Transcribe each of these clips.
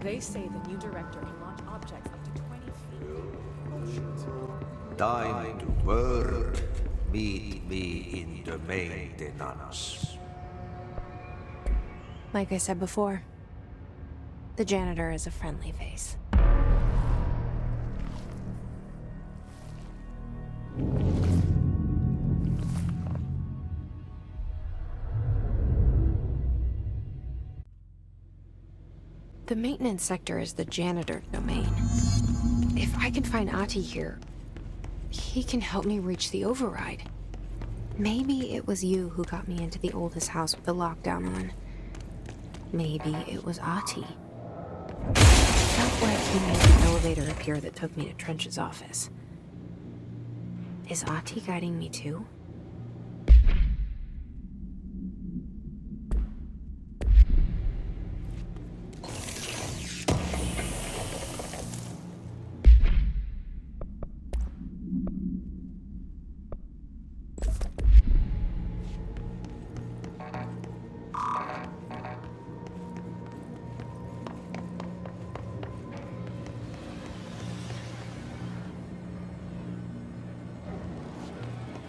They say the new director can launch objects up to 20 feet. Time to work. Meet me in the maintenance. Like I said before, the janitor is a friendly face. The maintenance sector is the janitor domain. If I can find Ahti here, he can help me reach the override. Maybe it was you who got me into the oldest house with the lockdown on. Maybe it was Ahti. Felt like he made the elevator appear that took me to Trench's office. Is Ahti guiding me too?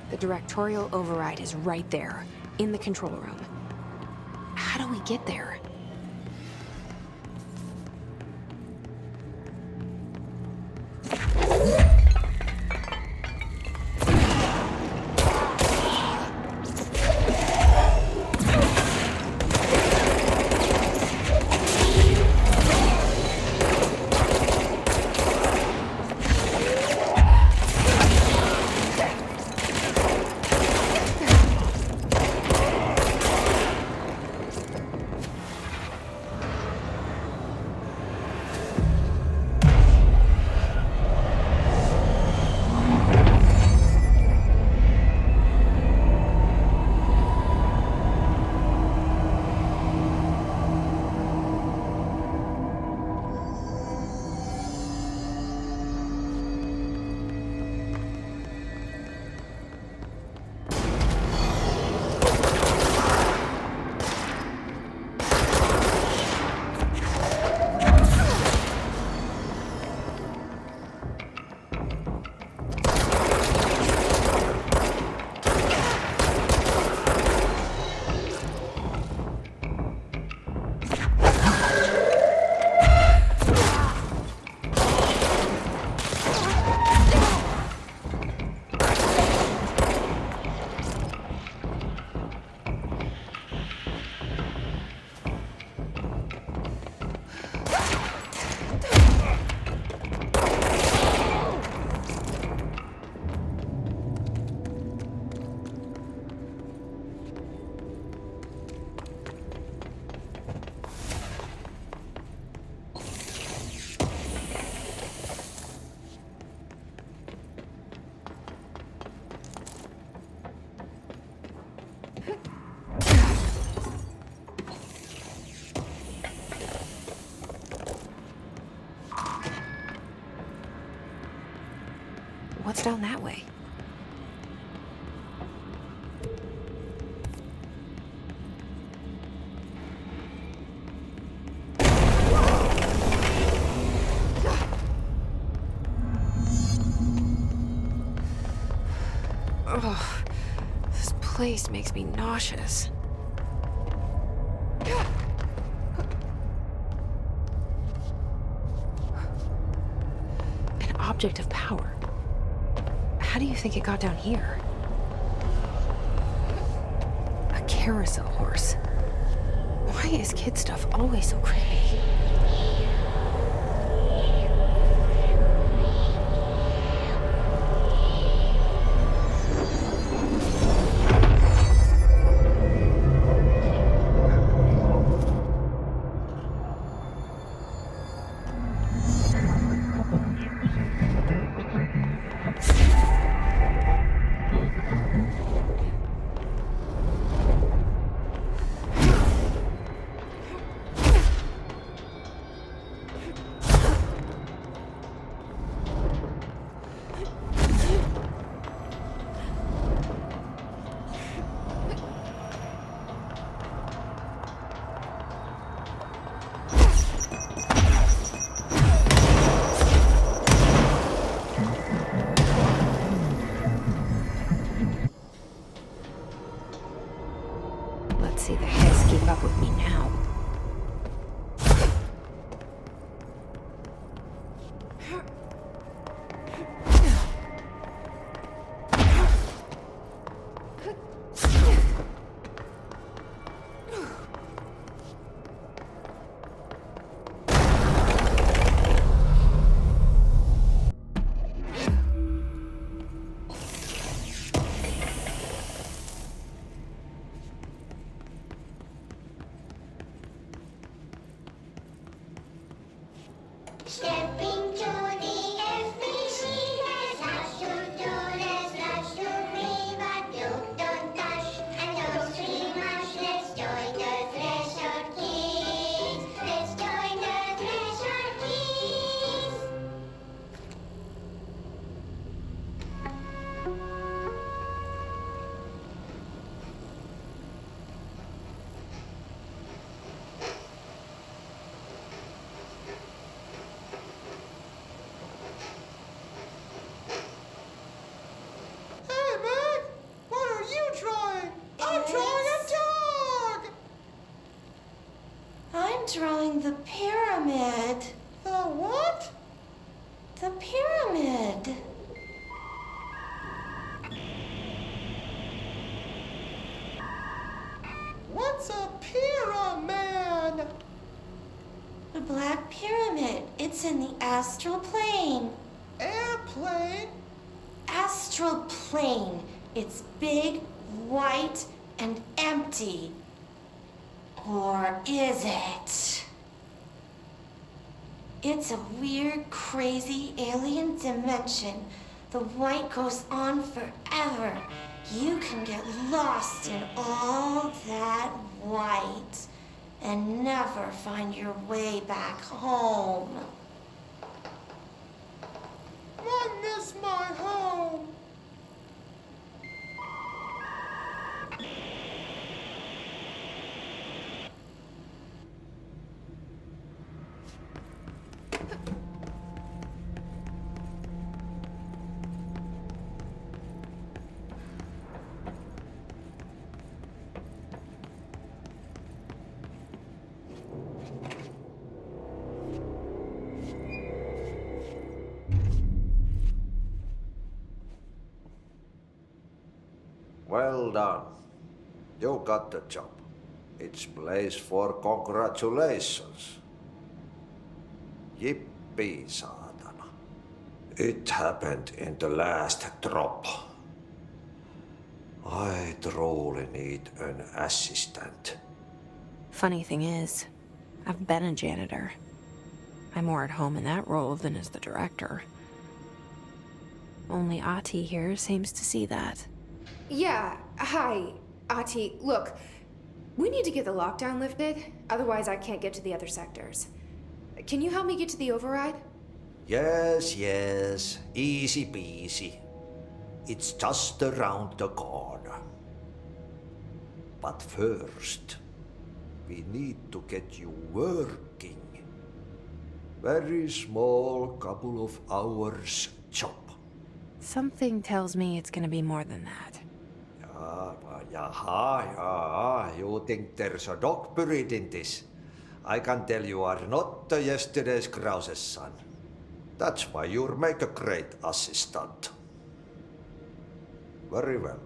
The directorial override is right there, in the control room. How do we get there? What's down that way? Oh, this place makes me nauseous. An object of power. How do you think it got down here? A carousel horse. Why is kid stuff always so creepy? see the Hiss keep up with me now. Stepping to the FBC, there's lots to do, there's lots to read, but you don't touch and don't see much. Let's join the Treasure Kids. Let's join the Treasure Kids. Hey, Meg! What are you drawing? I'm drawing a dog! I'm drawing the pyramid. The what? The pyramid. What's a pyramid? The Black Pyramid. It's in the astral plane. Airplane? Astral plane. It's big, white, and empty. Or is it? It's a weird, crazy alien dimension. The white goes on forever. You can get lost in all that white and never find your way back home. I miss my home. Well done. You got the job. It's place for congratulations. Yippee, saatana. It happened in the last drop. I truly need an assistant. Funny thing is, I've been a janitor. I'm more at home in that role than as the director. Only Ati here seems to see that. Yeah, hi, Ati. Look, we need to get the lockdown lifted, otherwise I can't get to the other sectors. Can you help me get to the override? Yes, easy peasy. It's just around the corner. But first, we need to get you working. Very small, couple of hours job. Something tells me it's gonna be more than that. Yaha, you think there's a dog buried in this? I can tell you are not yesterday's Krause's son. That's why you'll make a great assistant. Very well.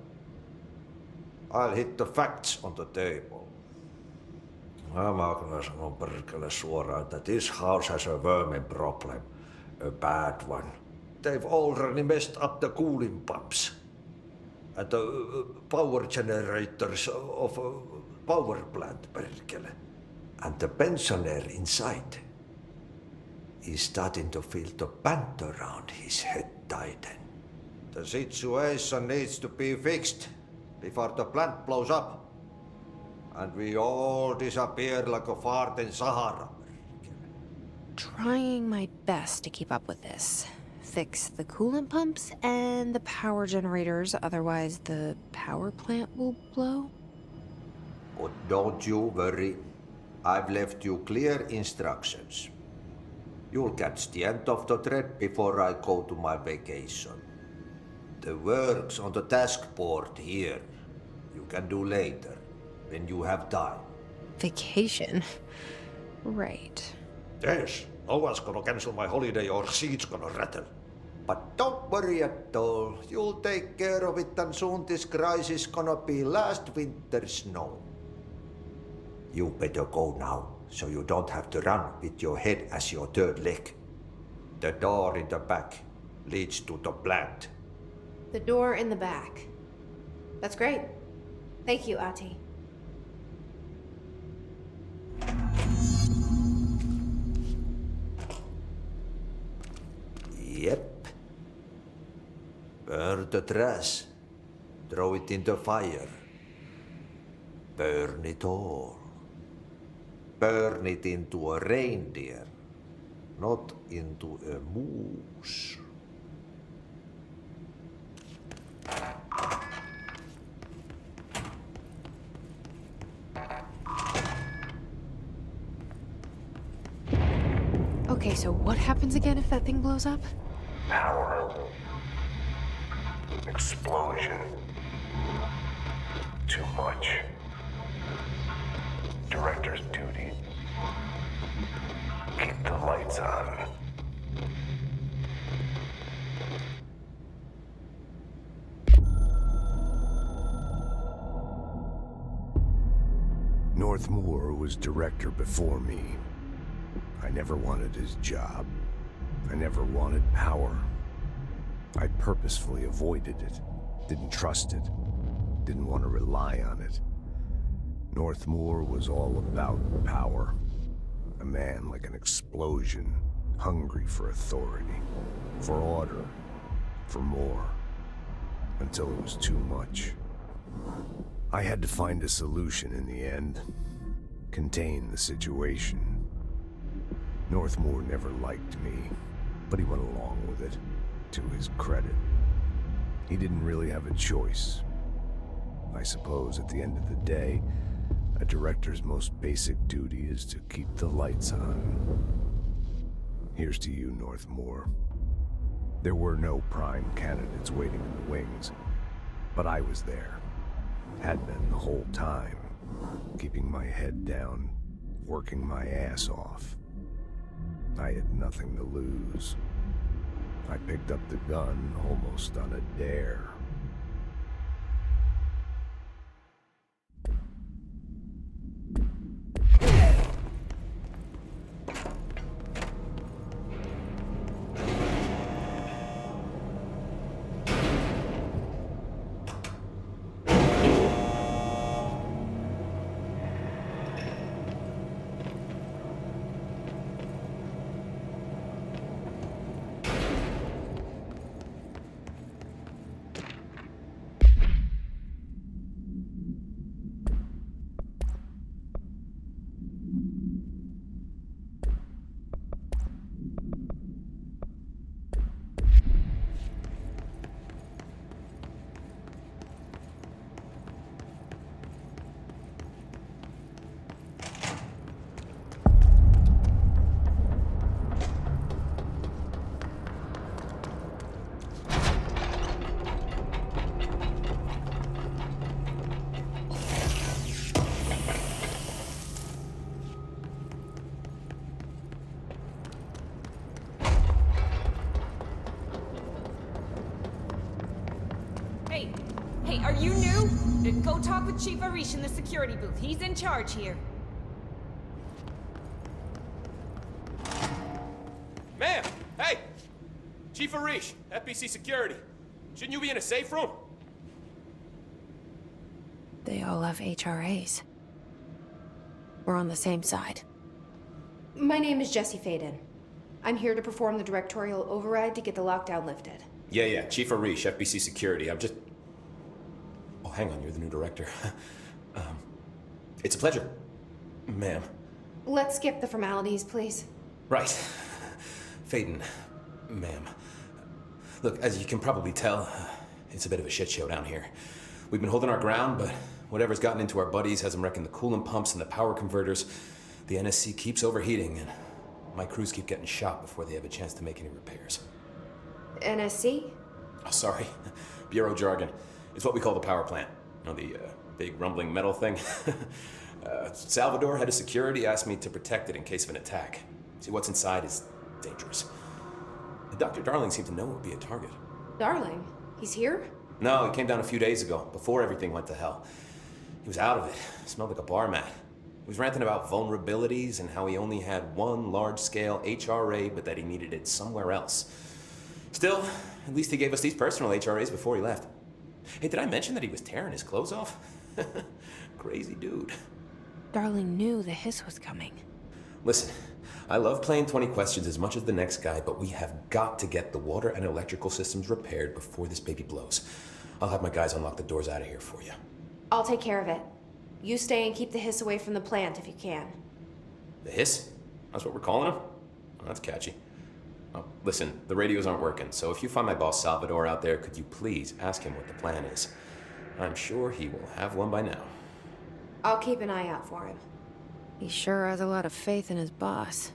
I'll hit the facts on the table. Mä kyllä sanon perkele suoraan, että this house has a vermin problem. A bad one. They've already messed up the cooling pumps. And the power generators of a power plant, perkele. And the pensioner inside is starting to feel the band around his head tighten. The situation needs to be fixed before the plant blows up. And we all disappear like a fart in Sahara. Trying my best to keep up with this. Fix the coolant pumps and the power generators, otherwise the power plant will blow. But don't you worry. I've left you clear instructions. You'll catch the end of the thread before I go to my vacation. The work's on the task board here. You can do later. when you have time. Vacation? Right. Yes, no one's gonna cancel my holiday or seat's gonna rattle. But don't worry at all. You'll take care of it, and soon this crisis gonna be last winter's snow. You better go now, so you don't have to run with your head as your third leg. The door in the back leads to the plant. The door in the back. That's great. Thank you, Ati. Yep. Burn the trash. Throw it in the fire. Burn it all. Burn it into a reindeer, not into a moose. Okay, so what happens again if that thing blows up? Power. Explosion. Too much. Director's duty. Keep the lights on. Northmoor was director before me. I never wanted his job. I never wanted power. I purposefully avoided it, didn't trust it, didn't want to rely on it. Northmoor was all about power. A man like an explosion, hungry for authority, for order, for more, until it was too much. I had to find a solution in the end, contain the situation. Northmoor never liked me, but he went along with it, to his credit. He didn't really have a choice. I suppose at the end of the day, a director's most basic duty is to keep the lights on. Here's to you, Northmoor. There were no prime candidates waiting in the wings, but I was there. Had been the whole time, keeping my head down, working my ass off. I had nothing to lose. I picked up the gun almost on a dare. Hey, are you new? Go talk with Chief Arish in the security booth. He's in charge here. Ma'am! Hey! Chief Arish, FBC Security. Shouldn't you be in a safe room? They all have HRAs. We're on the same side. My name is Jessie Faden. I'm here to perform the directorial override to get the lockdown lifted. Yeah, Chief Arish, FBC Security. I'm just... Oh, hang on, you're the new director. It's a pleasure, ma'am. Let's skip the formalities, please. Right. Faden, ma'am. Look, as you can probably tell, it's a bit of a shit show down here. We've been holding our ground, but whatever's gotten into our buddies has them wrecking the coolant pumps and the power converters. The NSC keeps overheating, and my crews keep getting shot before they have a chance to make any repairs. NSC? Oh, sorry. Bureau jargon. It's what we call the power plant. You know, the big rumbling metal thing. Salvador, head of security, asked me to protect it in case of an attack. See, what's inside is dangerous. Dr. Darling seemed to know it would be a target. Darling? He's here? No, he came down a few days ago, before everything went to hell. He was out of it. Smelled like a bar mat. He was ranting about vulnerabilities and how he only had one large-scale HRA, but that he needed it somewhere else. Still, at least he gave us these personal HRAs before he left. Hey, did I mention that he was tearing his clothes off? Crazy dude. Darling knew the hiss was coming. Listen, I love playing 20 questions as much as the next guy, but we have got to get the water and electrical systems repaired before this baby blows. I'll have my guys unlock the doors out of here for you. I'll take care of it. You stay and keep the hiss away from the plant if you can. The hiss? That's what we're calling him? Oh, that's catchy. Oh, listen, the radios aren't working, so if you find my boss Salvador out there, could you please ask him what the plan is? I'm sure he will have one by now. I'll keep an eye out for him. He sure has a lot of faith in his boss.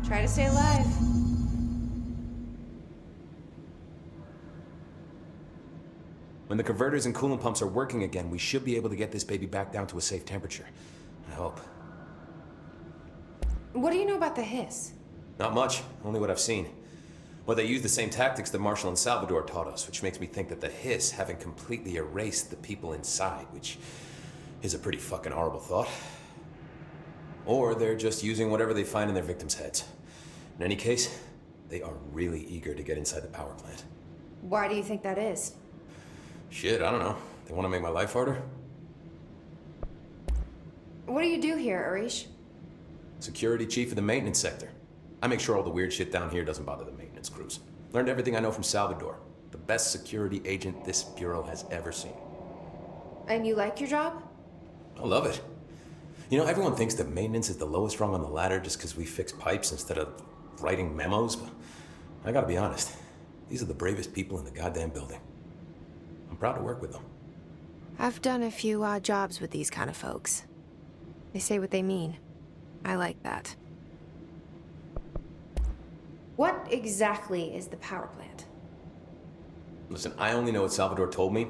Try to stay alive. When the converters and coolant pumps are working again, we should be able to get this baby back down to a safe temperature. I hope. What do you know about the hiss? Not much, only what I've seen. Well, they use the same tactics that Marshall and Salvador taught us, which makes me think that the hiss haven't completely erased the people inside, which is a pretty fucking horrible thought. Or they're just using whatever they find in their victims' heads. In any case, they are really eager to get inside the power plant. Why do you think that is? Shit, I don't know. They want to make my life harder? What do you do here, Arish? Security chief of the maintenance sector. I make sure all the weird shit down here doesn't bother the maintenance crews. Learned everything I know from Salvador, the best security agent this bureau has ever seen. And you like your job? I love it. You know, everyone thinks that maintenance is the lowest rung on the ladder just because we fix pipes instead of writing memos, but I gotta be honest, these are the bravest people in the goddamn building. I'm proud to work with them. I've done a few odd jobs with these kind of folks. They say what they mean. I like that. What exactly is the power plant? Listen, I only know what Salvador told me,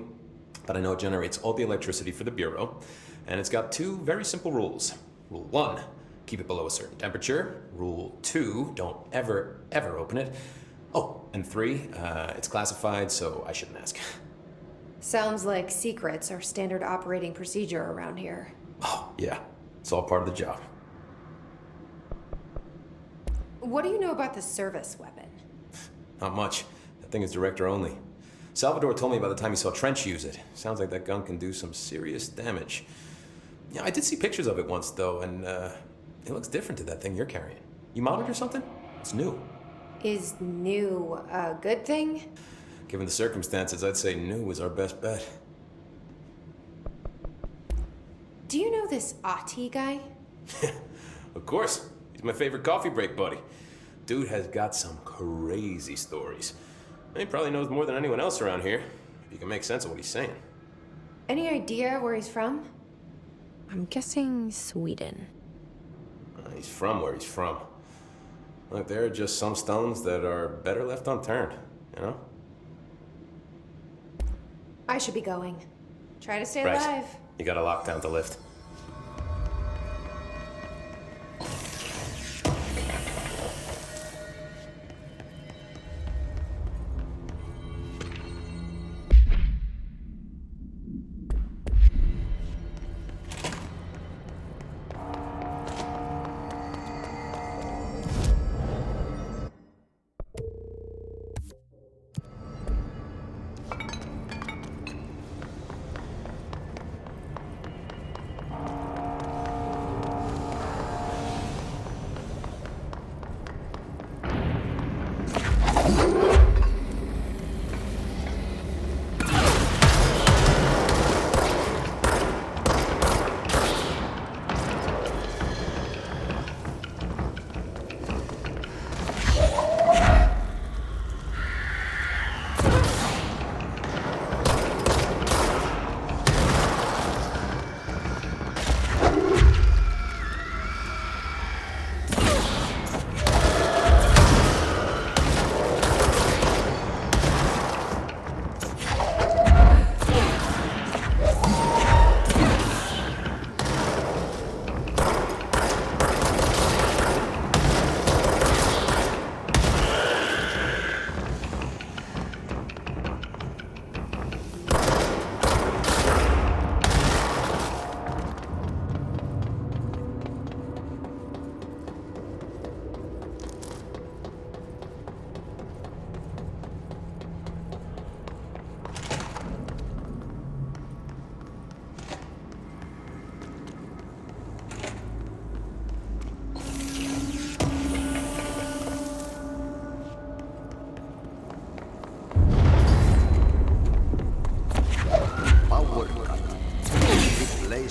but I know it generates all the electricity for the Bureau, and it's got two very simple rules. Rule 1, keep it below a certain temperature. Rule 2, don't ever, ever open it. Oh, and 3, it's classified, so I shouldn't ask. Sounds like secrets are standard operating procedure around here. Oh, yeah. It's all part of the job. What do you know about the service weapon? Not much. That thing is director only. Salvador told me by the time he saw Trench use it. Sounds like that gun can do some serious damage. Yeah, I did see pictures of it once, though, and it looks different to that thing you're carrying. You modded or something? It's new. Is new a good thing? Given the circumstances, I'd say new is our best bet. Do you know this Ati guy? Of course. He's my favorite coffee break buddy. Dude has got some crazy stories. And he probably knows more than anyone else around here, if you can make sense of what he's saying. Any idea where he's from? I'm guessing Sweden. He's from where he's from. Look, there are just some stones that are better left unturned, you know? I should be going. Try to stay Right. alive. You got a lockdown to lift.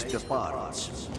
meistä parts.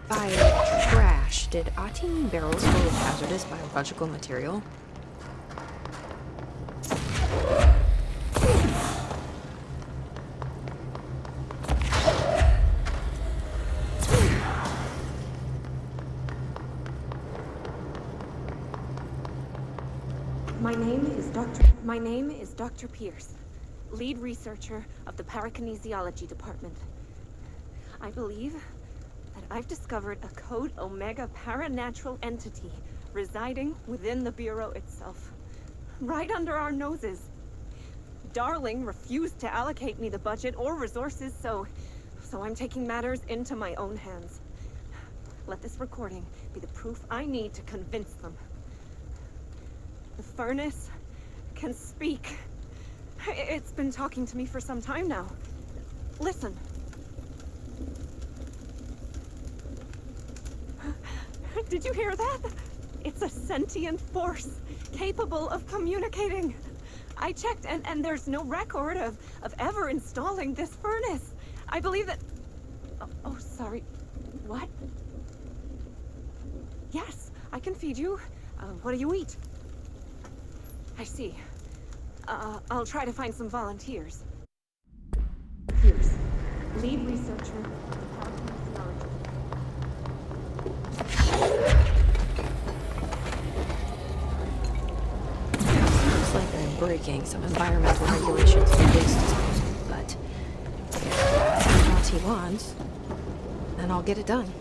By trash, did Ati mean barrels full of hazardous biological material? My name is Dr. Pierce, lead researcher of the Parakinesiology Department. I believe that I've discovered a Code Omega paranatural entity residing within the Bureau itself, right under our noses. Darling refused to allocate me the budget or resources, so I'm taking matters into my own hands. Let this recording be the proof I need to convince them. The furnace can speak. It's been talking to me for some time now. Listen. Did you hear that? It's a sentient force, capable of communicating. I checked, and there's no record of ever installing this furnace. I believe that... Oh, sorry. What? Yes, I can feed you. What do you eat? I see. I'll try to find some volunteers. Pierce, lead researcher. Looks like I'm breaking some environmental regulations for waste disposal, but if that's what he wants, then I'll get it done.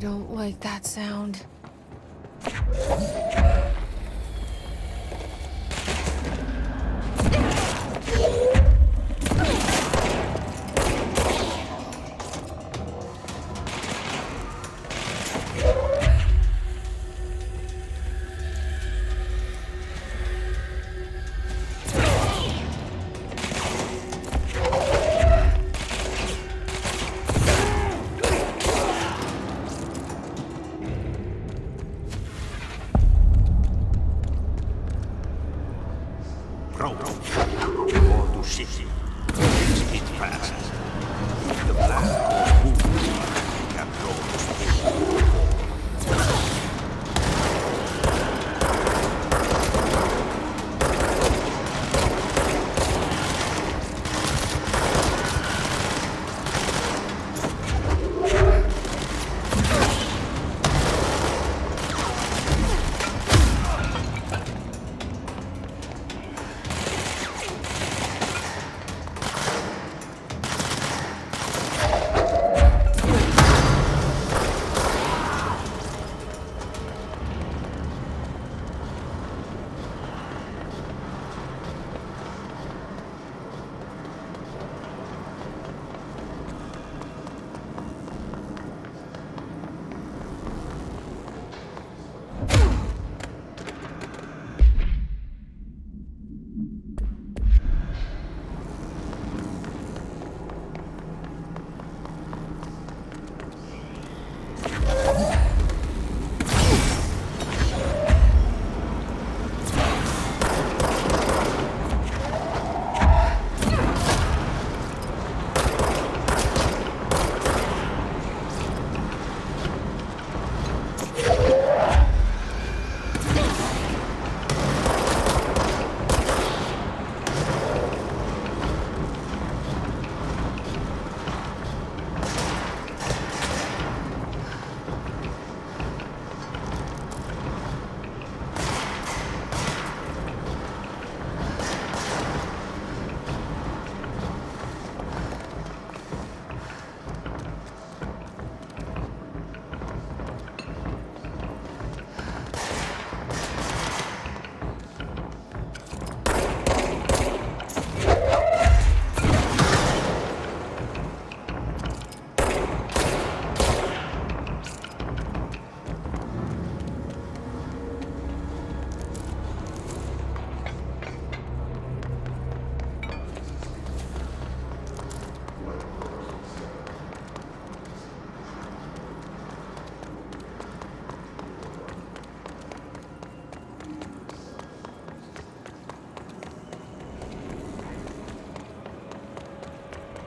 don't like that sound. Road. Go to city. Reach it fast. If the plan goes good, we can throw the speed.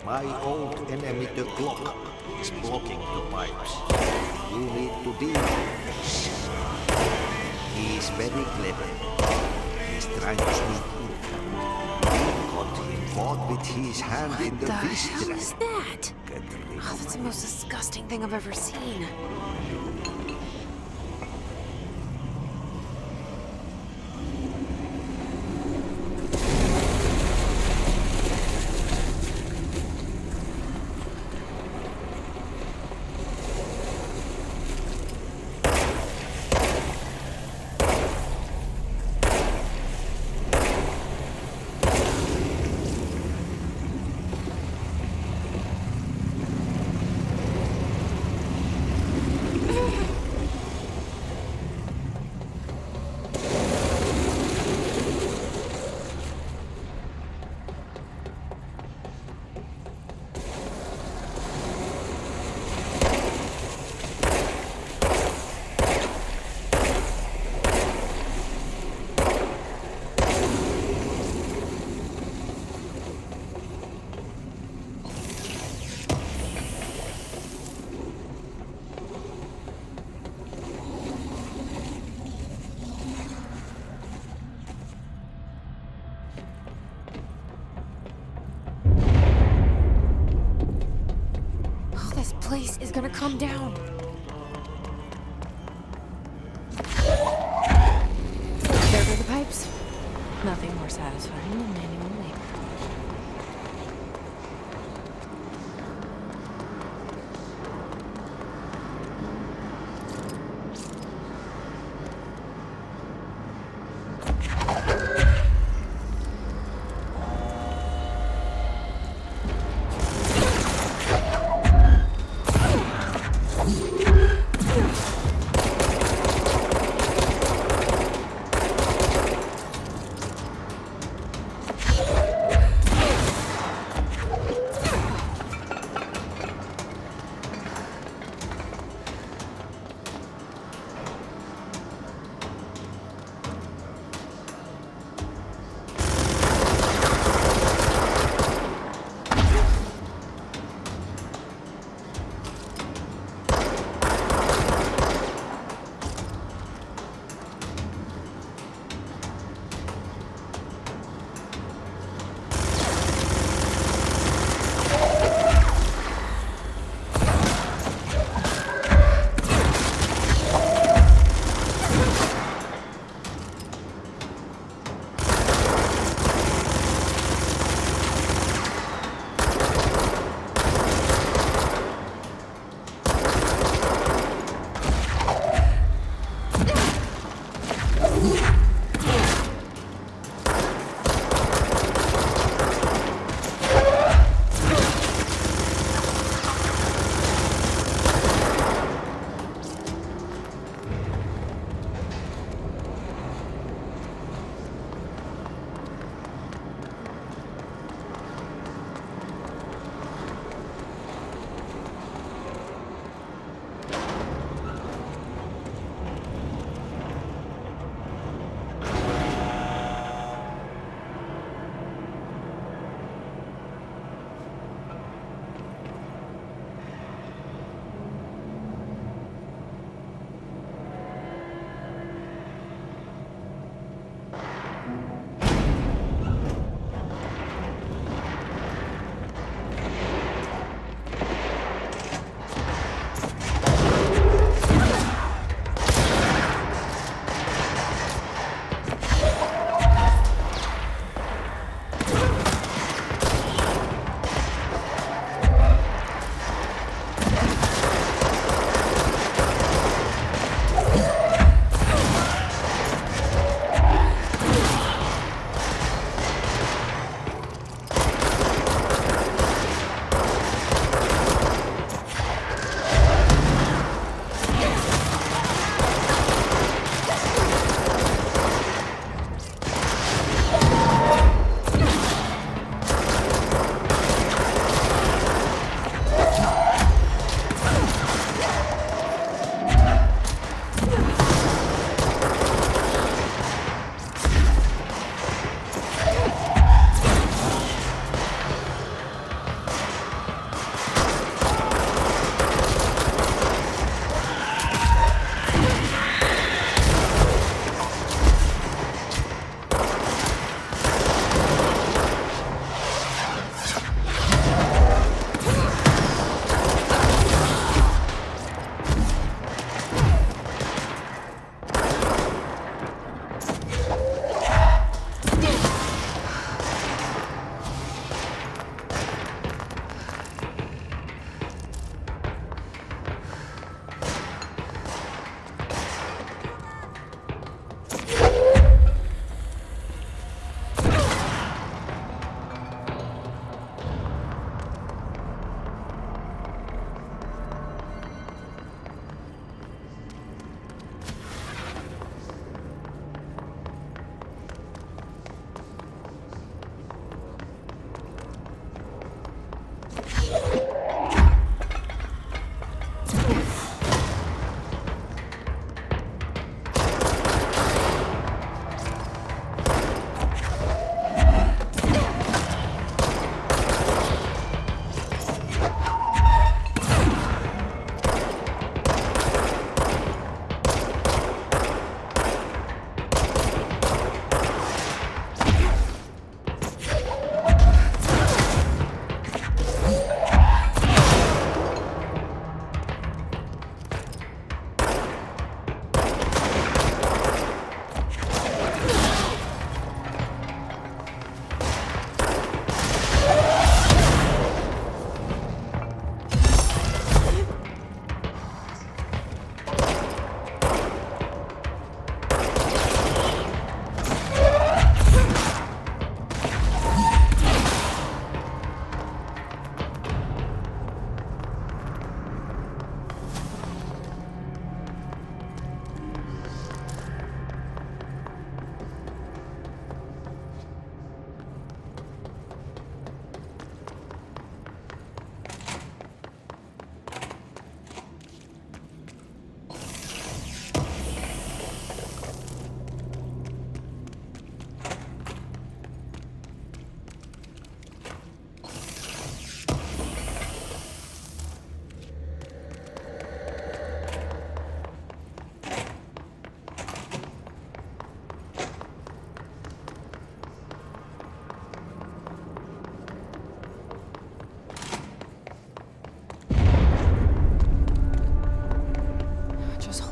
My old enemy, the clock, is blocking the pipes. You need to deal with this. He is very clever. He's trying to sneak in. We got him caught with his hand in the fish What the hell is trap. that? Get rid Oh, of that's the most disgusting thing I've ever seen. Place is gonna come down. There go the pipes. Nothing more satisfying than manual labor.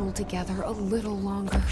pull together a little longer.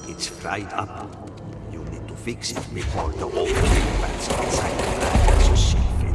It's fried up. You need to fix it before the old bats inside the plant to see fit.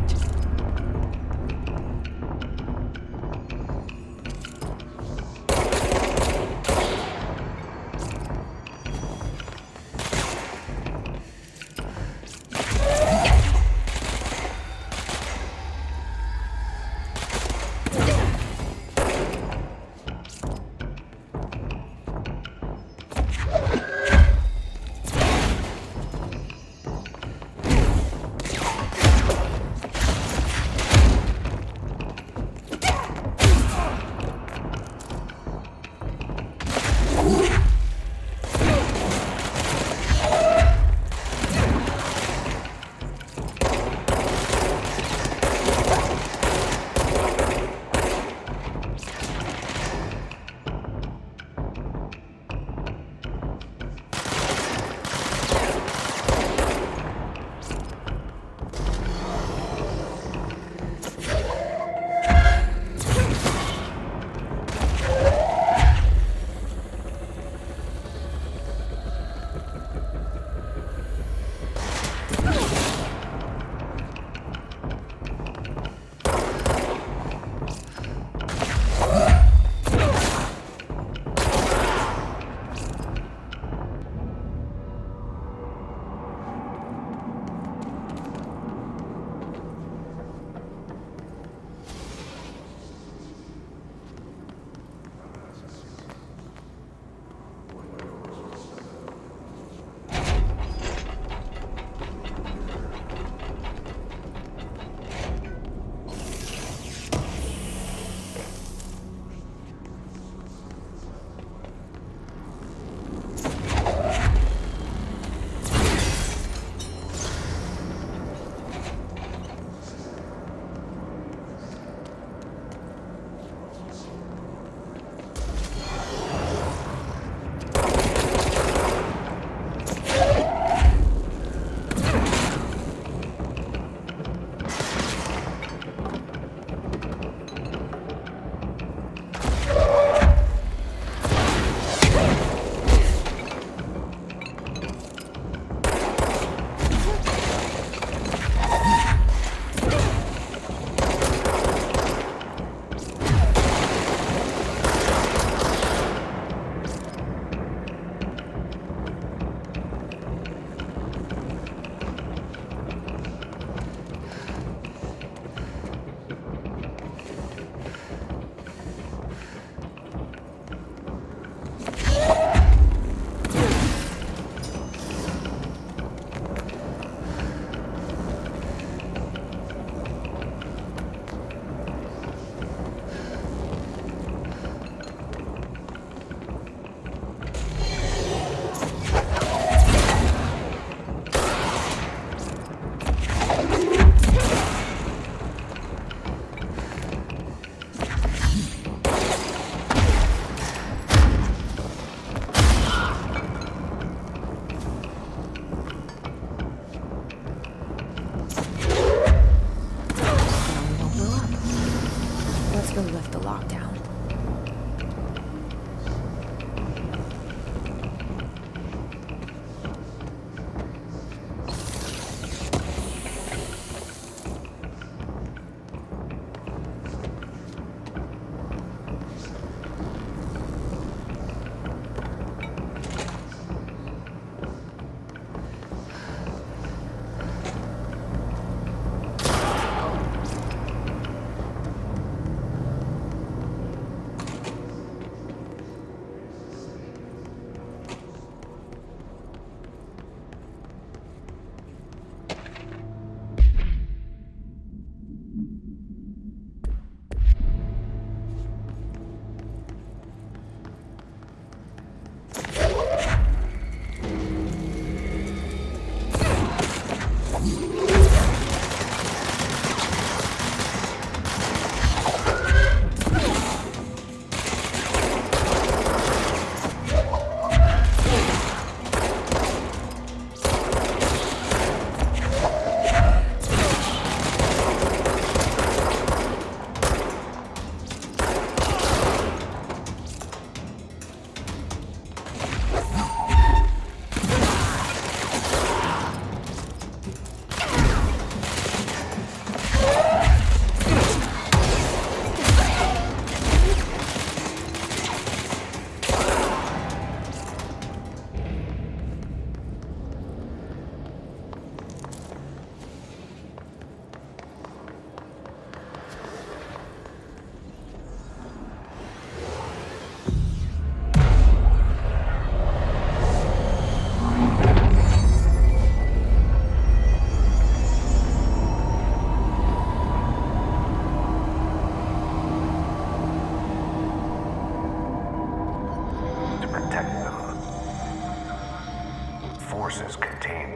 forces contain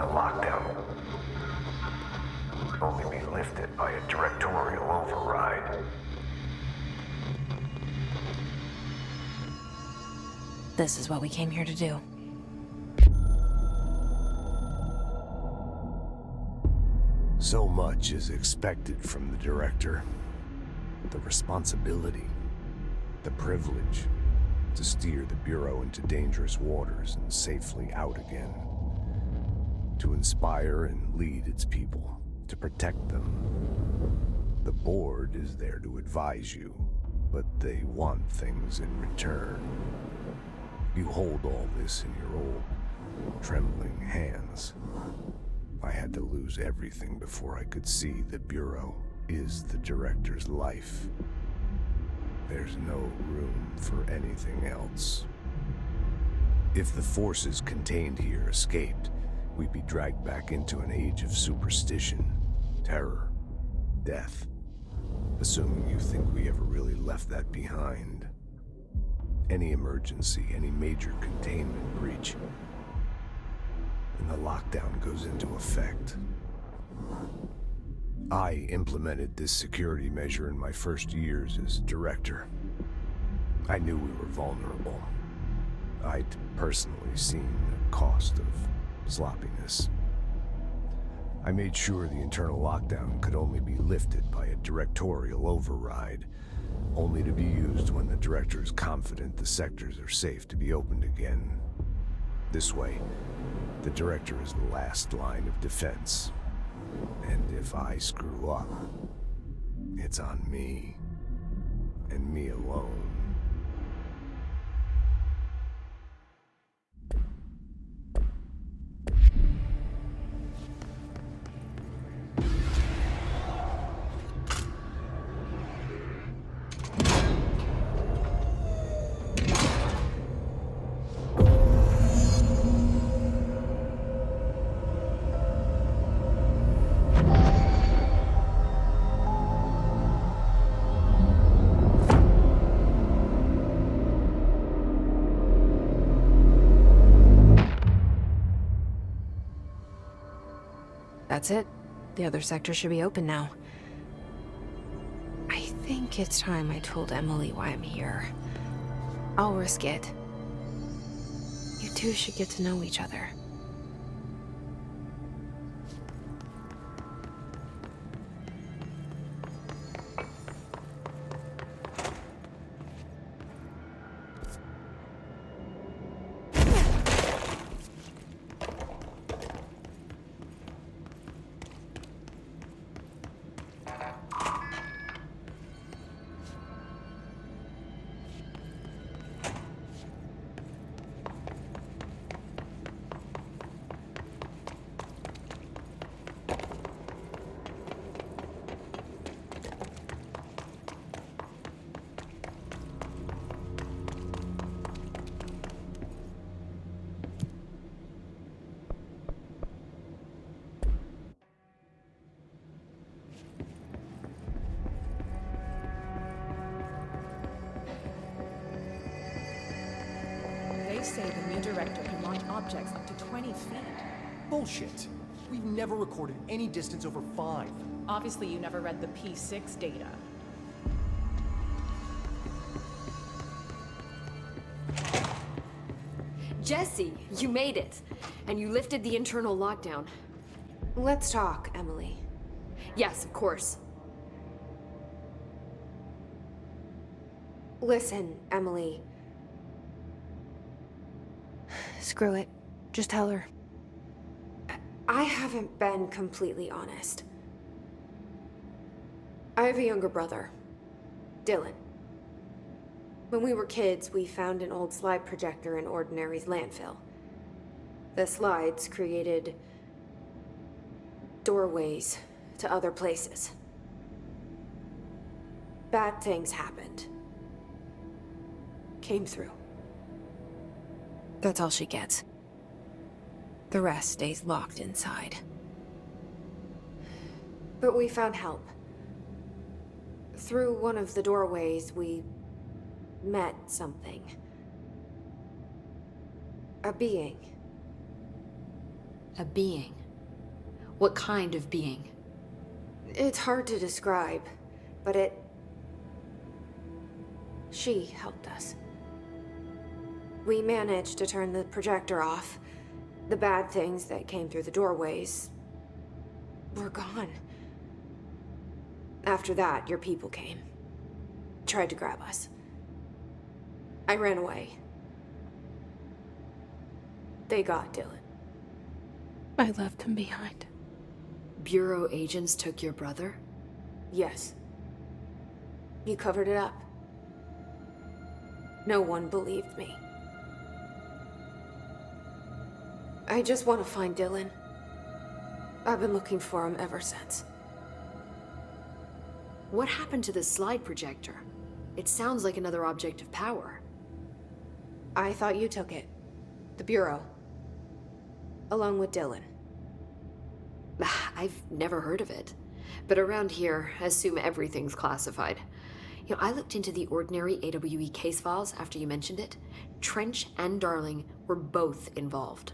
a lockdown can only be lifted by a directorial override. This is what we came here to do. So much is expected from the director. The responsibility, the privilege to steer the Bureau into dangerous waters and safely out again. To inspire and lead its people, to protect them. The board is there to advise you, but they want things in return. You hold all this in your old, trembling hands. I had to lose everything before I could see the Bureau is the director's life. There's no room for anything else. If the forces contained here escaped, we'd be dragged back into an age of superstition, terror, death. Assuming you think we ever really left that behind. Any emergency, any major containment breach, and the lockdown goes into effect. I implemented this security measure in my first years as director. I knew we were vulnerable. I'd personally seen the cost of sloppiness. I made sure the internal lockdown could only be lifted by a directorial override, only to be used when the director is confident the sectors are safe to be opened again. This way, the director is the last line of defense. And if I screw up, it's on me, and me alone. That's it. The other sector should be open now. I think it's time I told Emily why I'm here. I'll risk it. You two should get to know each other. They say the new director can launch objects up to 20 feet. Bullshit. We've never recorded any distance over 5. Obviously, you never read the P6 data. Jesse, you made it. And you lifted the internal lockdown. Let's talk, Emily. Yes, of course. Listen, Emily. Screw it. Just tell her. I haven't been completely honest. I have a younger brother, Dylan. When we were kids, we found an old slide projector in Ordinary's landfill. The slides created doorways to other places. Bad things happened. Came through. That's all she gets. The rest stays locked inside. But we found help. Through one of the doorways, we met something. A being. A being? What kind of being? It's hard to describe, but she helped us. We managed to turn the projector off. The bad things that came through the doorways were gone. After that, your people came. Tried to grab us. I ran away. They got Dylan. I left him behind. Bureau agents took your brother? Yes. You covered it up. No one believed me. I just want to find Dylan. I've been looking for him ever since. What happened to the slide projector? It sounds like another object of power. I thought you took it. The Bureau. Along with Dylan. I've never heard of it. But around here, I assume everything's classified. You know, I looked into the ordinary AWE case files after you mentioned it. Trench and Darling were both involved.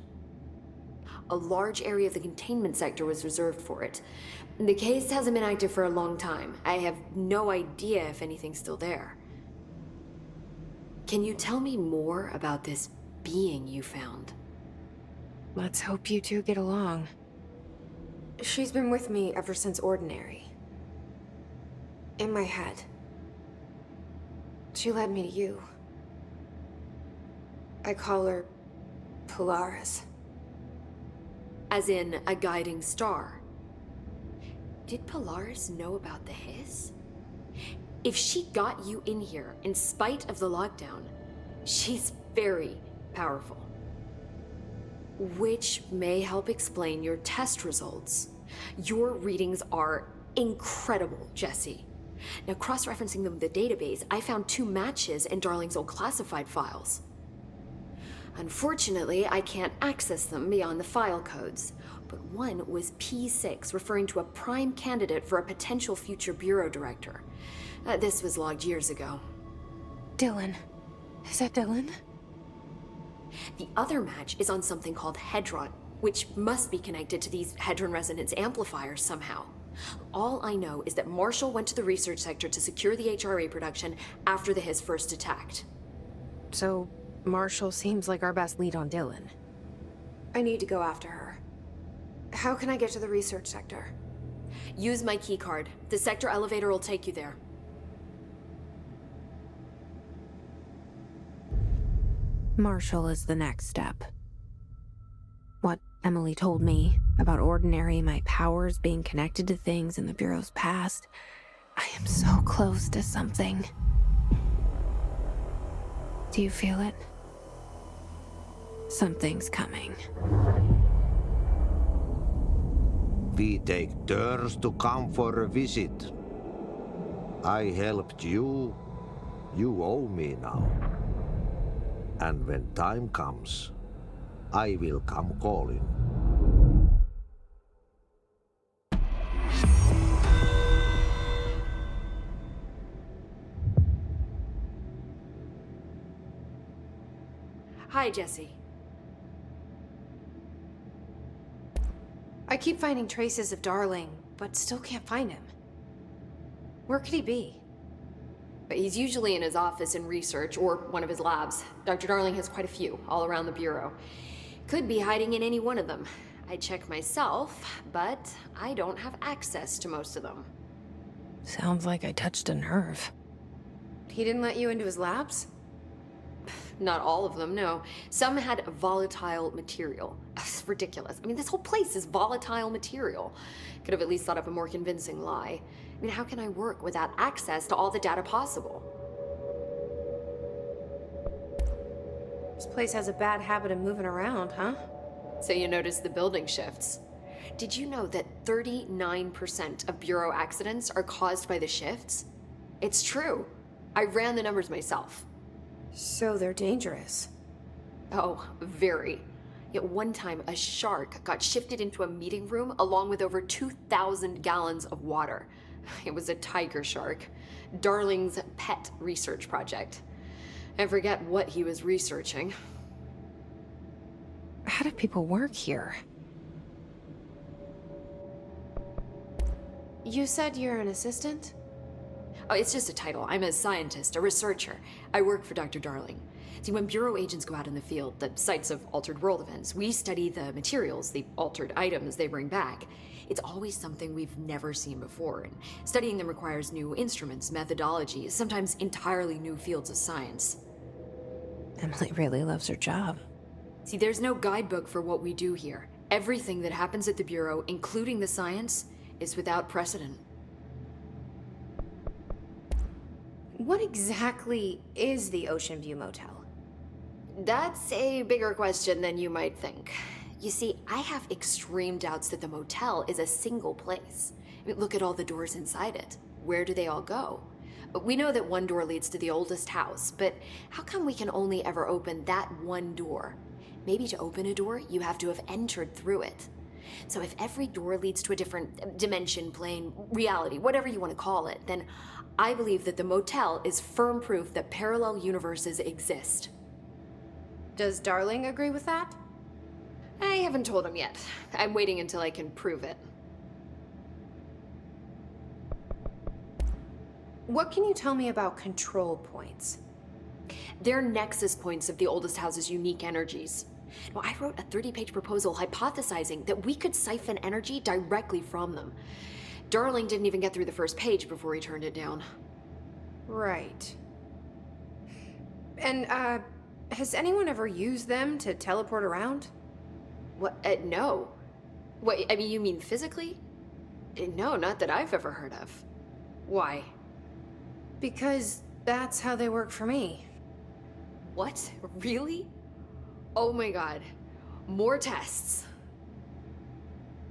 A large area of the containment sector was reserved for it. The case hasn't been active for a long time. I have no idea if anything's still there. Can you tell me more about this being you found? Let's hope you two get along. She's been with me ever since Ordinary. In my head. She led me to you. I call her Polaris. As in a guiding star. Did Polaris know about the hiss? If she got you in here in spite of the lockdown, she's very powerful. Which may help explain your test results. Your readings are incredible, Jesse. Now, cross-referencing them with the database, I found 2 matches in Darling's old classified files. Unfortunately, I can't access them beyond the file codes, but one was P6, referring to a prime candidate for a potential future bureau director. This was logged years ago. Dylan. Is that Dylan? The other match is on something called Hedron, which must be connected to these Hedron resonance amplifiers somehow. All I know is that Marshall went to the research sector to secure the HRA production after the hiss first attacked. So, Marshall seems like our best lead on Dylan. I need to go after her. How can I get to the research sector? Use my keycard. The sector elevator will take you there. Marshall is the next step. What Emily told me about Ordinary, my powers being connected to things in the Bureau's past, I am so close to something. Do you feel it? Something's coming. We take turns to come for a visit. I helped you. You owe me now. And when time comes, I will come calling. Hi, Jesse. I keep finding traces of Darling, but still can't find him. Where could he be? But he's usually in his office in research or one of his labs. Dr. Darling has quite a few all around the Bureau. Could be hiding in any one of them. I check myself, but I don't have access to most of them. Sounds like I touched a nerve. He didn't let you into his labs? Not all of them, no. Some had volatile material. It's ridiculous. I mean, this whole place is volatile material. Could have at least thought up a more convincing lie. I mean, how can I work without access to all the data possible? This place has a bad habit of moving around, huh? So you notice the building shifts. Did you know that 39% of Bureau accidents are caused by the shifts? It's true. I ran the numbers myself. So they're dangerous. Oh, very. Yet one time, a shark got shifted into a meeting room along with over 2,000 gallons of water. It was a tiger shark. Darling's pet research project. I forget what he was researching. How do people work here? You said you're an assistant? Oh, it's just a title. I'm a scientist, a researcher. I work for Dr. Darling. See, when Bureau agents go out in the field, the sites of altered world events, we study the materials, the altered items they bring back. It's always something we've never seen before, and studying them requires new instruments, methodologies, sometimes entirely new fields of science. Emily really loves her job. See, there's no guidebook for what we do here. Everything that happens at the Bureau, including the science, is without precedent. What exactly is the Ocean View Motel? That's a bigger question than you might think. You see, I have extreme doubts that the motel is a single place. I mean, look at all the doors inside it. Where do they all go? We know that one door leads to the oldest house, but how come we can only ever open that one door? Maybe to open a door, you have to have entered through it. So if every door leads to a different dimension, plane, reality, whatever you want to call it, then I believe that the motel is firm proof that parallel universes exist. Does Darling agree with that? I haven't told him yet. I'm waiting until I can prove it. What can you tell me about control points? They're nexus points of the oldest house's unique energies. Now, I wrote a 30-page proposal hypothesizing that we could siphon energy directly from them. Darling didn't even get through the first page before he turned it down. Right. And, has anyone ever used them to teleport around? What? No. What, I mean, you mean physically? No, not that I've ever heard of. Why? Because that's how they work for me. What? Really? Oh my god. More tests.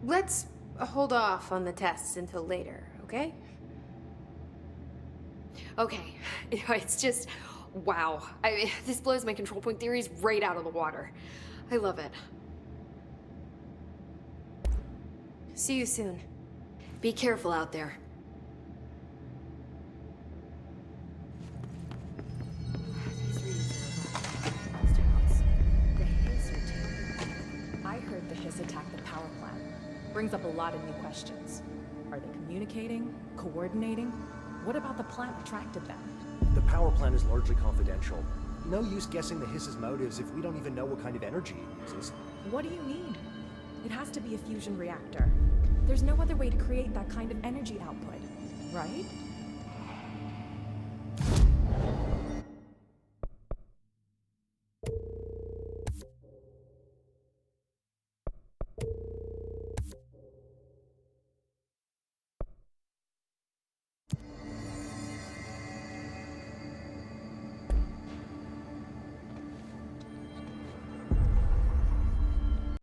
Let's hold off on the tests until later, okay? Okay. It's just, wow. I mean, this blows my control point theories right out of the water. I love it. See you soon. Be careful out there. I heard the Hiss attacked the power plant. Brings up a lot of new questions. Are they communicating? Coordinating? What about the plant attracted them? The power plant is largely confidential. No use guessing the Hiss's motives if we don't even know what kind of energy it uses. What do you need? It has to be a fusion reactor. There's no other way to create that kind of energy output, right?